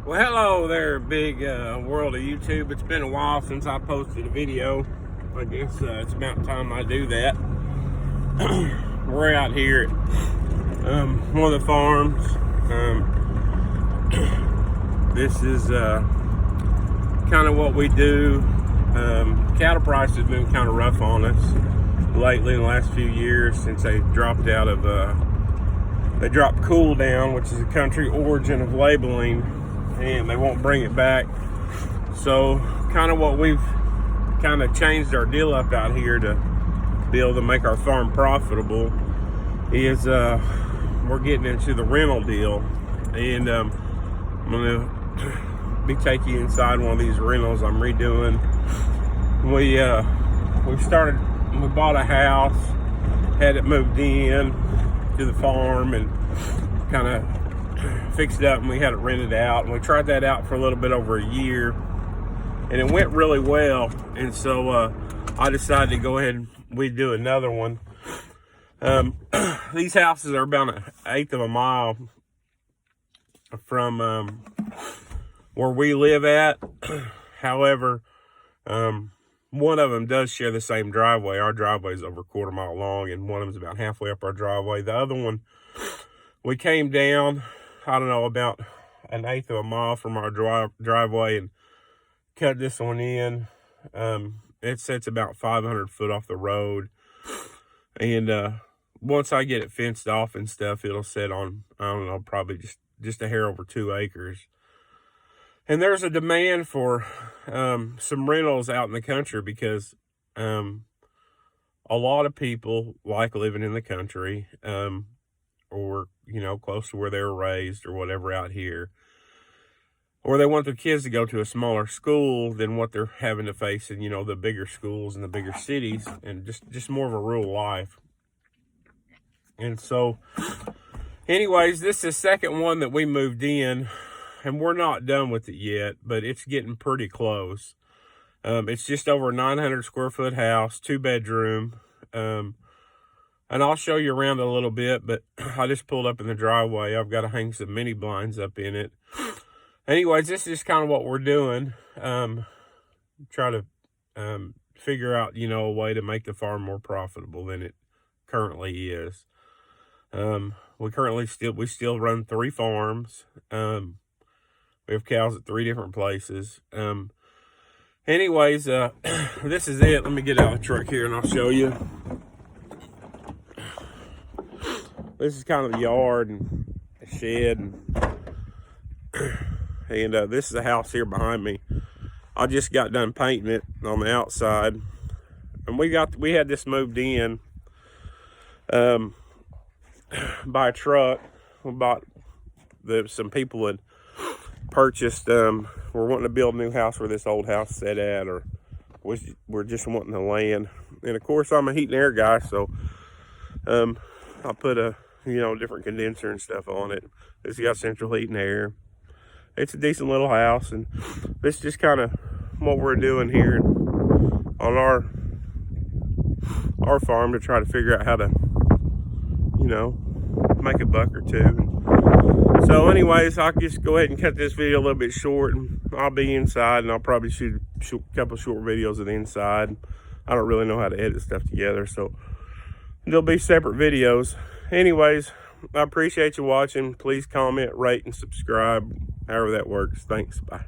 Well, hello there, big world of YouTube. It's been a while since I posted a video. I guess it's about time I do that. We're out here at one of the farms. This is kind of what we do. Cattle prices have been kind of rough on us lately in the last few years since they dropped out of they dropped cool down, which is a country origin of labeling, and they won't bring it back. So kind of what we've kind of changed our deal up out here to be able to make our farm profitable is we're getting into the rental deal, and I'm gonna be taking you inside one of these rentals I'm redoing. We bought a house, had it moved in to the farm, and kind of fixed it up, and we had it rented out, and we tried that out for a little bit over a year, and it went really well. And so I decided to go ahead and we do another one. These houses are about an eighth of a mile from where we live at. However, one of them does share the same driveway. Our driveway is over a quarter mile long, and one of them is about halfway up our driveway. The other one, we came down, I don't know, about an eighth of a mile from our driveway and cut this one in. It sits about 500 foot off the road, and once I get it fenced off and stuff, it'll sit on, I don't know, probably just a hair over 2 acres. And there's a demand for some rentals out in the country because a lot of people like living in the country, or, you know, close to where they were raised or whatever out here. Or they want their kids to go to a smaller school than what they're having to face in, you know, the bigger schools in the bigger cities, and just more of a rural life. And so, anyways, this is the second one that we moved in, and we're not done with it yet, but it's getting pretty close. It's just over a 900 square foot house, 2-bedroom. And I'll show you around a little bit, but I just pulled up in the driveway. I've got to hang some mini blinds up in it. Anyways, this is kind of what we're doing. Try to figure out, you know, a way to make the farm more profitable than it currently is. We still run 3 farms. We have cows at 3 different places. Anyways, this is it. Let me get out of the truck here and I'll show you. This is kind of the yard and a shed, and this is the house here behind me. I just got done painting it on the outside, and we had this moved in by a truck. Some people had purchased, were wanting to build a new house where this old house sat at, or we're just wanting the land. And of course, I'm a heat and air guy, so I put a, you know, different condenser and stuff on it. It's got central heat and air. It's a decent little house, and this is just kind of what we're doing here on our farm to try to figure out how to, you know, make a buck or two. So anyways, I'll just go ahead and cut this video a little bit short, and I'll be inside, and I'll probably shoot a couple short videos of the inside. I don't really know how to edit stuff together, so there'll be separate videos. Anyways, I appreciate you watching. Please comment, rate, and subscribe, however that works. Thanks. Bye.